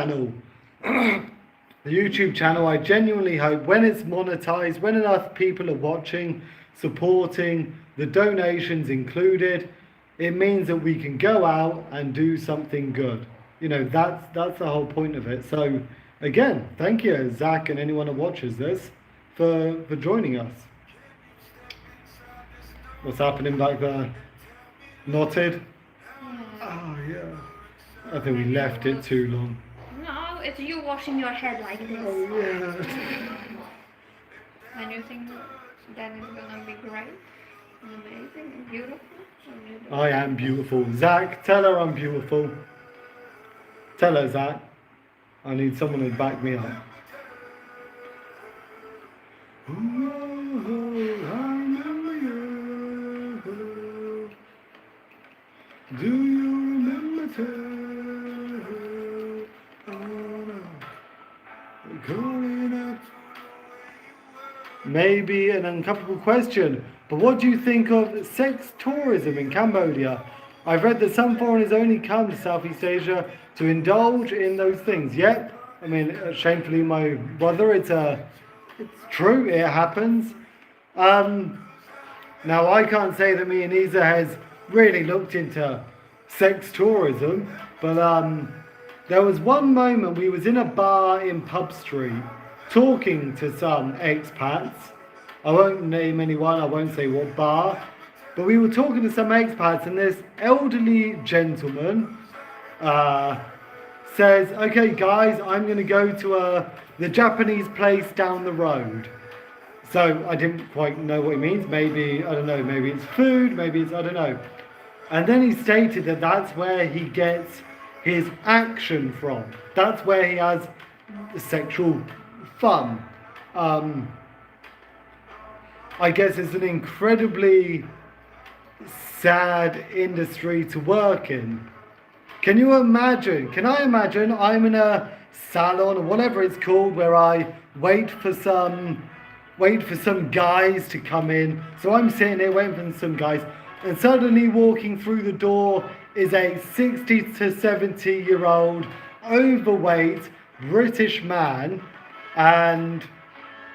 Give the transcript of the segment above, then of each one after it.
channel. The YouTube channel, I genuinely hope when it's monetized, when enough people are watching, supporting, the donations included, it means that we can go out and do something good. You know, that's the whole point of it. So again, thank you, Zach, and anyone that watches this for joining us. What's happening back there? Knotted? Oh yeah. I think we left it too long. No, it's you washing your head like this. Oh yeah. And you think that is gonna be great and amazing and beautiful? I am beautiful. Zach, tell her I'm beautiful. Tell her, Zach. I need someone to back me up. I remember you. Do you remember too? Oh no. Calling out. Maybe an uncomfortable question, but what do you think of sex tourism in Cambodia? I've read that some foreigners only come to Southeast Asia to indulge in those things. Yep, I mean, shamefully, my brother, it's true, it happens. Now, I can't say that me and Isa has really looked into sex tourism, but there was one moment we was in a bar in Pub Street talking to some expats. I won't name anyone, I won't say what bar, but we were talking to some expats, and this elderly gentleman says, okay guys, I'm going to go to the Japanese place down the road. So I didn't quite know what he means. Maybe, I don't know, maybe it's food, maybe it's, I don't know. And then he stated that that's where he gets his action from. That's where he has sexual fun. I guess it's an incredibly sad industry to work in. Can you imagine? Can I imagine I'm in a salon or whatever it's called where I wait for some guys to come in. So I'm sitting here waiting for some guys, and suddenly walking through the door is a 60 to 70-year-old overweight British man, and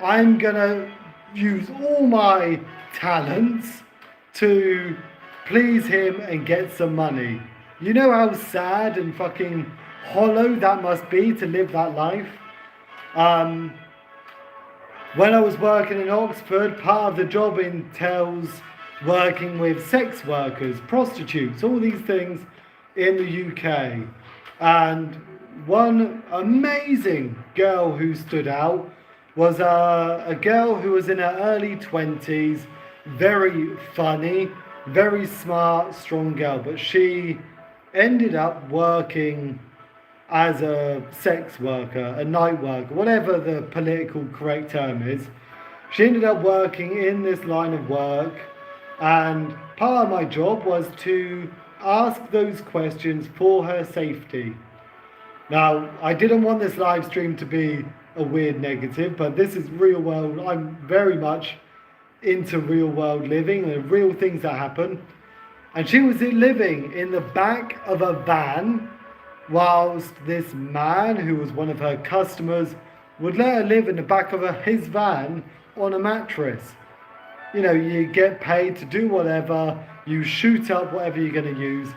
I'm gonna use all my talents to please him and get some money. You know how sad and fucking hollow that must be to live that life? When I was working in Oxford, part of the job entails working with sex workers, prostitutes, all these things in the UK. And one amazing girl who stood out was a girl who was in her early 20s, very funny, very smart, strong girl, but she ended up working as a sex worker, a night worker, whatever the political correct term is. She ended up working in this line of work, and part of my job was to ask those questions for her safety. Now, I didn't want this live stream to be a weird negative, but this is real world. I'm very much into real world living and real things that happen. And she was living in the back of a van, whilst this man, who was one of her customers, would let her live in the back of his van on a mattress. You know, you get paid to do whatever, you shoot up whatever you're going to use.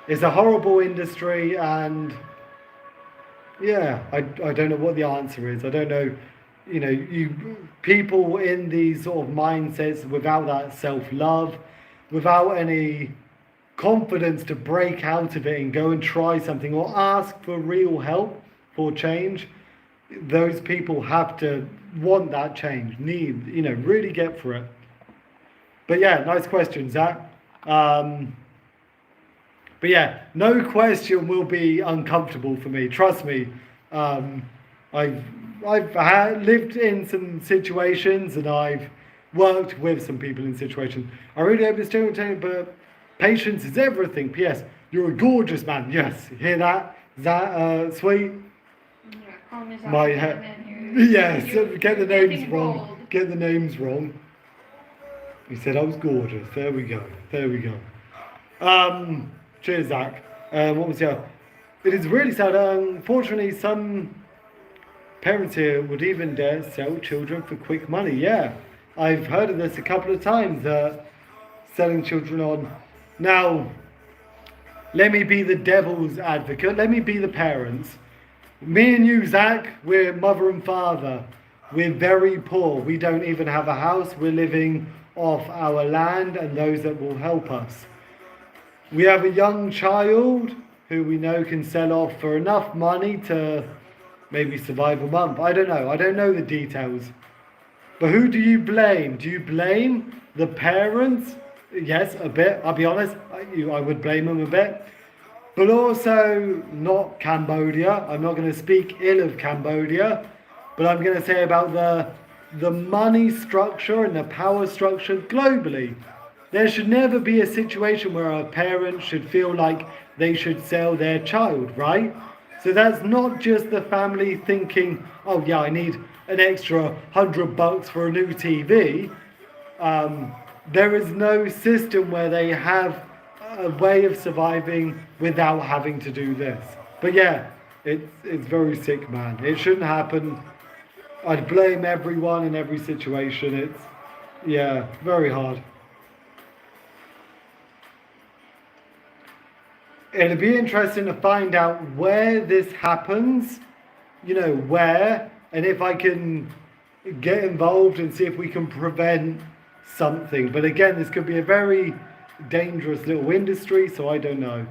It's a horrible industry, and yeah, I don't know what the answer is. I don't know, you know, people in these sort of mindsets without that self-love, without any confidence to break out of it and go and try something or ask for real help for change, those people have to want that change, need, you know, really get for it. But yeah, nice question, Zach. But yeah, no question will be uncomfortable for me. Trust me. I've lived in some situations, and I've worked with some people in situations. I really hope it's doing, but patience is everything. P.S. You're a gorgeous man. Yes, hear that? Is that sweet? Yeah, my yes, get the names wrong. Get the names wrong. He said I was gorgeous. There we go. There we go. Cheers, Zach. What was the other? it is really sad. Unfortunately, some parents here would even dare sell children for quick money. Yeah, I've heard of this a couple of times, selling children on. Now, let me be the devil's advocate. Let me be the parents. Me and you, Zach, we're mother and father. We're very poor. We don't even have a house. We're living off our land and those that will help us. We have a young child who we know can sell off for enough money to maybe survive a month. I don't know. I don't know the details. But who do you blame? Do you blame the parents? Yes, a bit. I'll be honest. I would blame them a bit. But also not Cambodia. I'm not going to speak ill of Cambodia. But I'm going to say about the money structure and the power structure globally. There should never be a situation where a parent should feel like they should sell their child, right? So that's not just the family thinking, oh yeah, I need an extra $100 for a new TV. There is no system where they have a way of surviving without having to do this. But yeah, it's very sick, man. It shouldn't happen. I'd blame everyone in every situation. It's, yeah, very hard. It'll be interesting to find out where this happens, where, and if I can get involved and see if we can prevent something. But again, this could be a very dangerous little industry, so I don't know.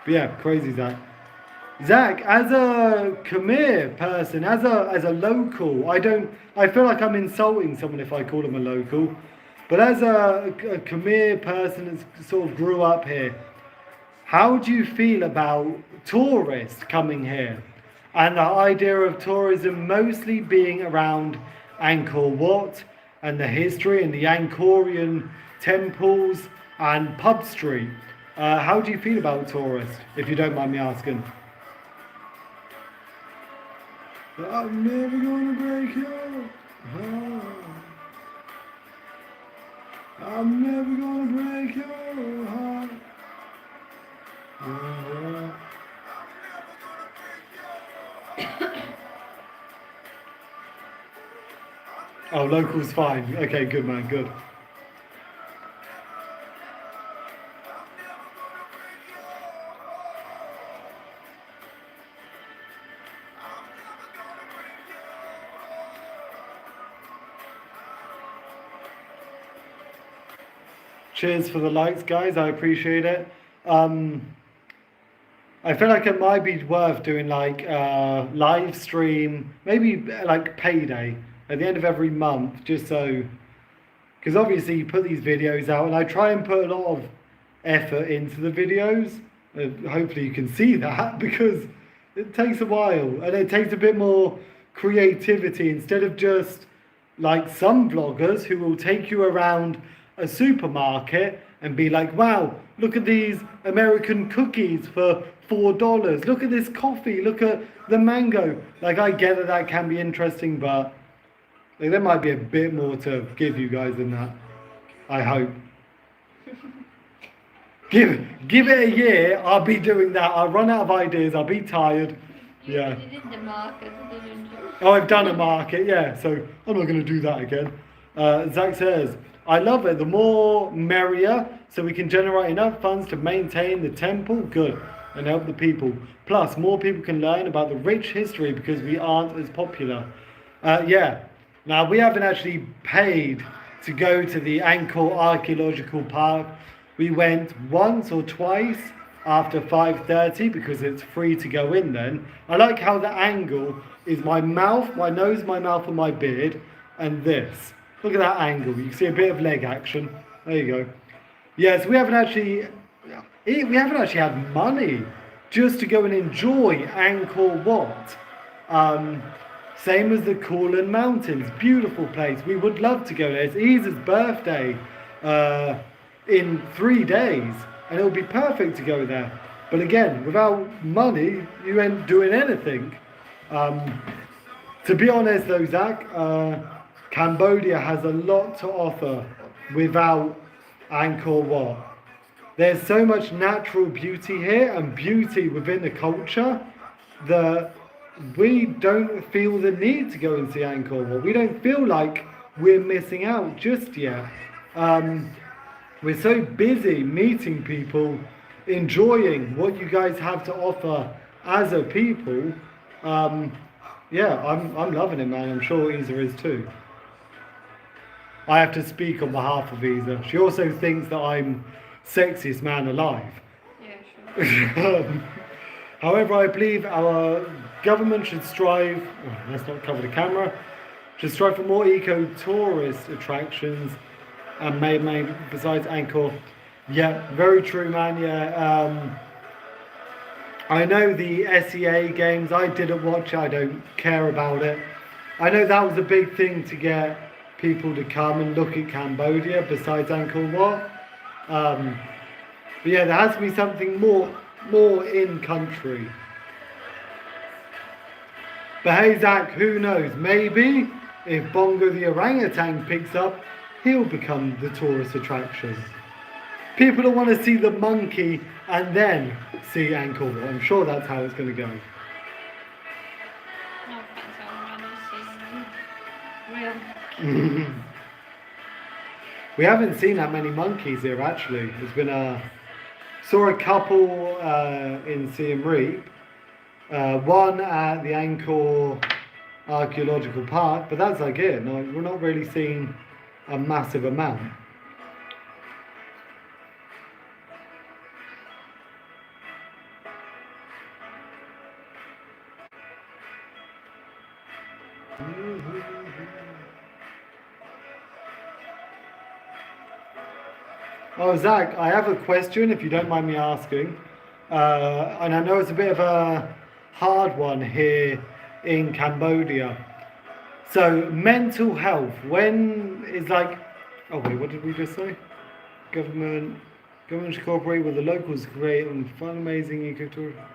But yeah, crazy, Zach. Zach, as a Khmer person, as a local, I feel like I'm insulting someone if I call them a local. But as a Khmer person that sort of grew up here, how do you feel about tourists coming here? And the idea of tourism mostly being around Angkor Wat and the history and the Angkorian temples and Pub Street. How do you feel about tourists, if you don't mind me asking? I'm never gonna break your heart. I'm never gonna break your heart. Oh, local's fine. Okay, good man, good. Cheers for the likes, guys. I appreciate it. I feel like it might be worth doing like live stream, maybe like payday at the end of every month, just so, because obviously you put these videos out, and I try and put a lot of effort into the videos. Hopefully you can see that, because it takes a while and it takes a bit more creativity instead of just like some vloggers who will take you around a supermarket and be like, wow, look at these American cookies for $4. Look at this coffee. Look at the mango. Like, I get that can be interesting, but like, there might be a bit more to give you guys than that. I hope. Give it a year. I'll be doing that. I'll run out of ideas. I'll be tired. Yeah. You did the market, didn't you? Oh, I've done a market. Yeah. So I'm not going to do that again. Zach says, I love it. The more merrier, so we can generate enough funds to maintain the temple. Good. And help the people. Plus, more people can learn about the rich history because we aren't as popular. Yeah. Now, we haven't actually paid to go to the Angkor Archaeological Park. We went once or twice after 5:30 because it's free to go in then. I like how the angle is my mouth, my nose, my mouth and my beard, and this. Look at that angle. You can see a bit of leg action. There you go. Yes, we haven't actually had money just to go and enjoy Angkor Wat. Same as the Kulin Mountains. Beautiful place. We would love to go there. It's Isa's birthday in 3 days, and it would be perfect to go there. But again, without money, you ain't doing anything. To be honest though, Zach, Cambodia has a lot to offer without Angkor Wat. there's so much natural beauty here and beauty within the culture that we don't feel the need to go and see Angkor Wat. We don't feel like we're missing out just yet. We're so busy meeting people, enjoying what you guys have to offer as a people. Yeah, I'm loving it, man. I'm sure Isa is too. I have to speak on behalf of Isa. She also thinks that I'm sexiest man alive. Yeah, sure. However, I believe our government should strive, let's not cover the camera, should strive for more eco-tourist attractions and maybe besides Angkor. Yeah, very true, man. Yeah, I know the SEA games, I didn't watch it, I don't care about it. I know that was a big thing to get people to come and look at Cambodia besides Angkor Wat. But yeah, there has to be something more in country. But hey Zach, who knows? Maybe if Bongo the orangutan picks up, he'll become the tourist attraction. People don't want to see the monkey and then see Angkor Wat. I'm sure that's how it's going to go. No offense, I want to see real. We haven't seen that many monkeys here actually. There's been saw a couple in Siem Reap, one at the Angkor Archaeological Park, but that's like it. No, we're not really seeing a massive amount. Oh, Zach, I have a question, if you don't mind me asking. And I know it's a bit of a hard one here in Cambodia. So, mental health, when is like... Oh, wait, what did we just say? Government should cooperate with the locals to create and fun, amazing ecotourism.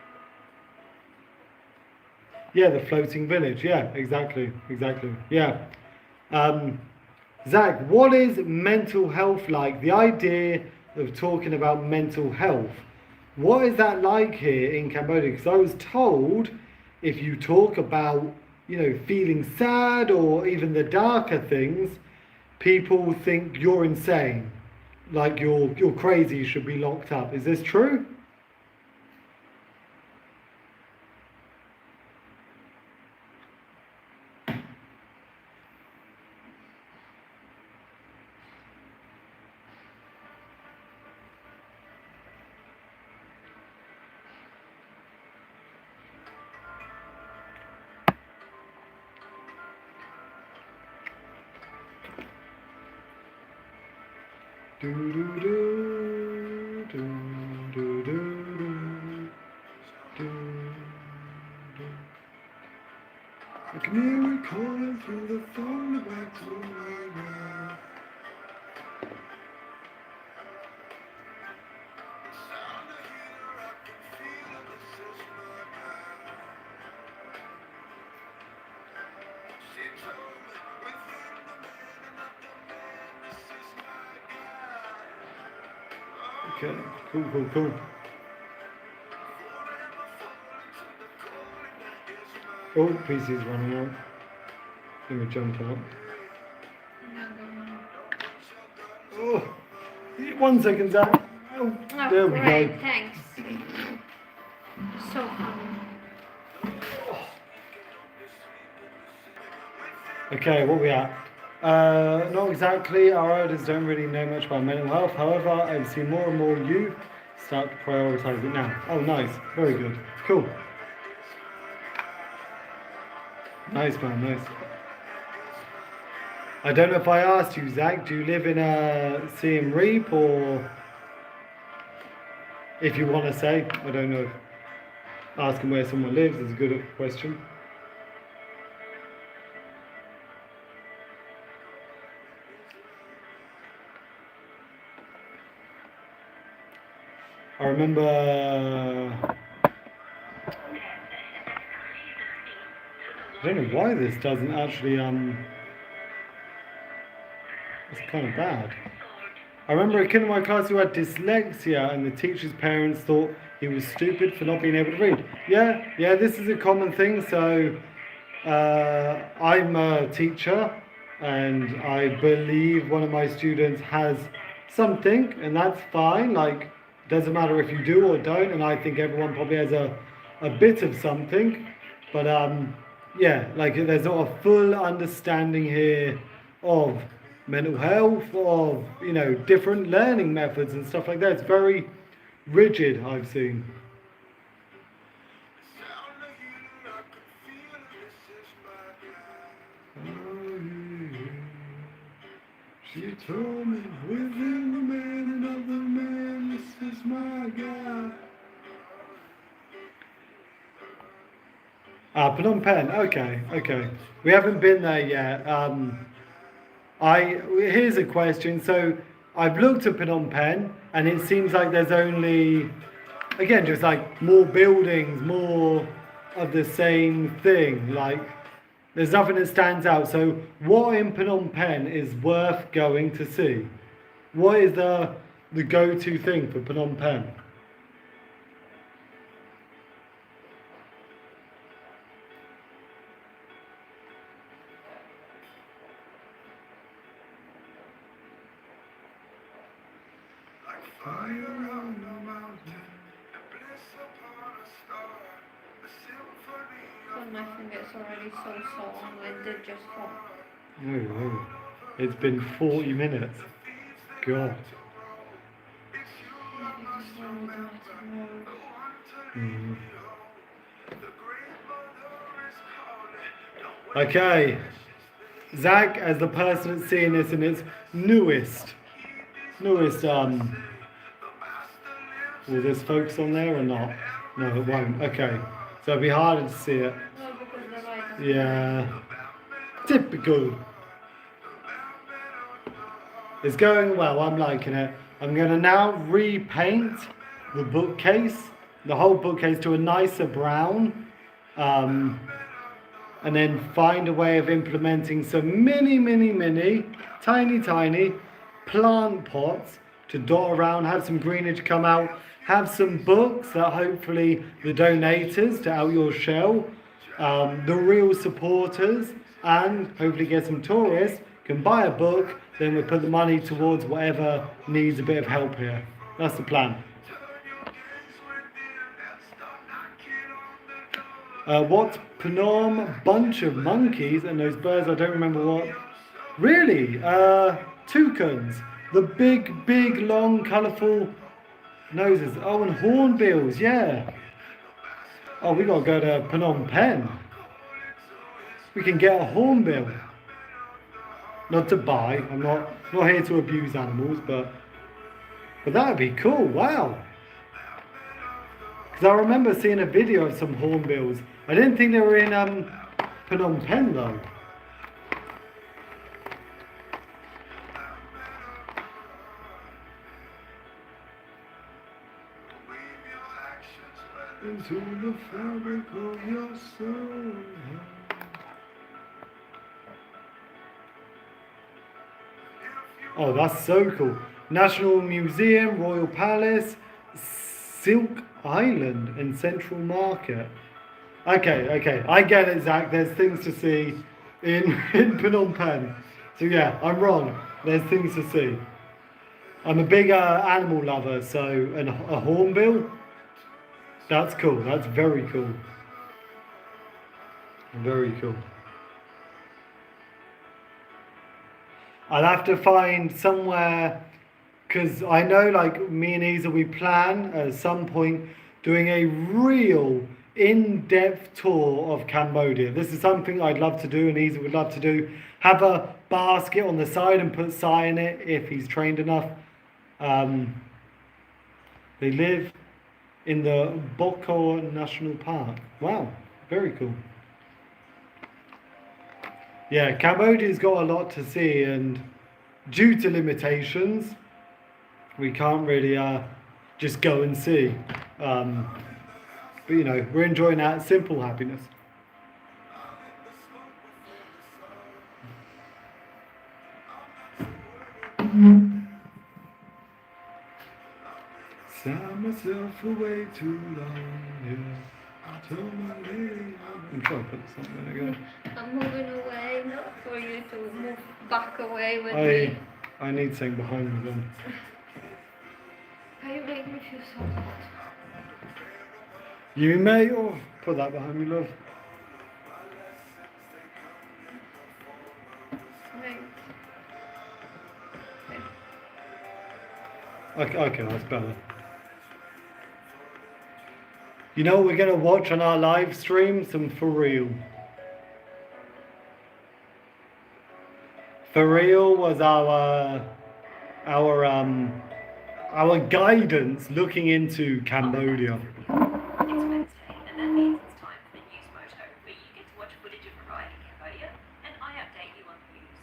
Yeah, the floating village. Yeah, exactly. Yeah. Zach, what is mental health like? The idea of talking about mental health. What is that like here in Cambodia? Because I was told if you talk about, feeling sad or even the darker things, people think you're insane. Like you're crazy, you should be locked up. Is this true? Do do do do do do do do. I can hear it calling through the phone back to right now. Okay, cool. Oh, PC's running out. Let me jump up. Oh, 1 second, Zach. Oh, there we great, go. thanks. So fun. Okay, what we at? Not exactly. Our elders don't really know much about mental health. However, I've seen more and more youth start to prioritise it now. Oh, nice. Very good. Cool. Nice, man. Nice. I don't know if I asked you, Zach, do you live in Siem Reap or if you want to say? I don't know. Asking where someone lives is a good question. I remember... I don't know why this doesn't actually, it's kind of bad. I remember a kid in my class who had dyslexia, and the teacher's parents thought he was stupid for not being able to read. Yeah, this is a common thing. So, I'm a teacher, and I believe one of my students has something, and that's fine. Like, doesn't matter if you do or don't, and I think everyone probably has a bit of something. But yeah, like there's not a full understanding here of mental health, of different learning methods and stuff like that. It's very rigid, I've seen. She told me within the man and of the man, this is my God. Phnom Penh. Okay. We haven't been there yet. Here's a question. So I've looked at Phnom Penh, and it seems like there's only, again, just like more buildings, more of the same thing. Like there's nothing that stands out. So what in Phnom Penh is worth going to see? What is the go-to thing for Phnom Penh? Well, my finger's already so sore when they just fall. Oh, it's been 40 minutes. God. Mm. Okay. Zach, as the person that's seeing this in its newest, will this focus on there or not? No, it won't. Okay. So it'll be harder to see it. No, because the light is Yeah. Typical. It's going well. I'm liking it. I'm going to now repaint the bookcase, the whole bookcase, to a nicer brown. And then find a way of implementing some mini, tiny plant pots to dot around, have some greenage come out, have some books that hopefully the donators to Out Your Shell, the real supporters, and hopefully get some tourists, can buy a book, then we put the money towards whatever needs a bit of help here. That's the plan. What Phnom? Bunch of monkeys and those birds, I don't remember what. Really? Toucans. The big, long, colourful noses. Oh, and hornbills, yeah. Oh, we gotta go to Phnom Penh. We can get a hornbill. Not to buy. I'm not here to abuse animals, but that would be cool. Wow. Because I remember seeing a video of some hornbills. I didn't think they were in Phnom Penh though. Into the fabric of your soul. Oh, that's so cool. National Museum, Royal Palace, Silk Island and Central Market. Okay, I get it, Zach. There's things to see in Phnom Penh. So yeah, I'm wrong. There's things to see. I'm a big animal lover, so a hornbill, that's cool. That's very cool. Very cool. I'll have to find somewhere, because I know like me and Isa, we plan at some point doing a real in-depth tour of Cambodia. This is something I'd love to do and Isa would love to do. Have a basket on the side and put Sai in it if he's trained enough. They live in the Bokor National Park. Wow, very cool. Yeah, Cambodia's got a lot to see, and due to limitations, we can't really just go and see. But you know, we're enjoying that simple happiness. myself away too long, yeah. I told my lady I'm trying to put something again. I'm moving away, not for you to move back away with me. I need something behind me then. You make me feel so hot. You may, oh, put that behind me, love. Right. Okay, that's better. You know what we're gonna watch on our live stream? Some For Real. For Real was our guidance looking into Cambodia. It's Wednesday, and that means it's time for the News Moto, where you get to watch footage of a riot in Cambodia, and I update you on the news.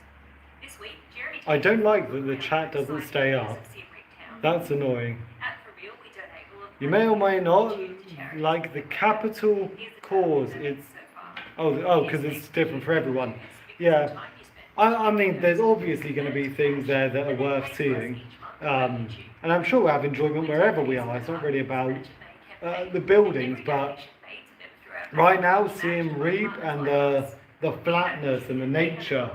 This week, Jeremy... I don't like that the chat doesn't stay up. That's annoying. At For Real, we donate all of You may or may not like the capital cause. It's because it's different for everyone. Yeah. I mean, there's obviously going to be things there that are worth seeing. And I'm sure we'll have enjoyment wherever we are. It's not really about the buildings, but right now seeing Reap and the flatness and the nature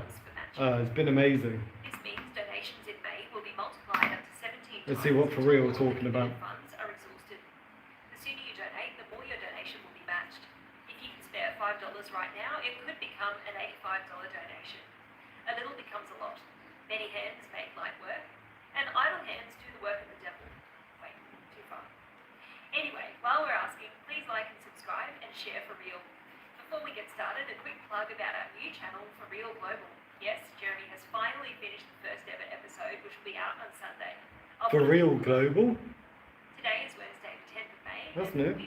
has been amazing. This means donations in May will be multiplied up to 17 Let's see what For Real we're talking about. Funds are exhausted. The sooner you donate, the more your donation will be matched. If you can spare $5 right now, it could become an $85 donation. A little becomes a lot. Many hands make light work, and idle hands do the work of the devil. Wait, too far. Anyway, while we're asking, please like and subscribe and share For Real. Before we get started, a quick plug about our new channel, For Real Global. Yes, Jeremy has finally finished the first ever episode, which will be out on Sunday. For Real Global? Today is Wednesday, the 10th of May. That's and new. We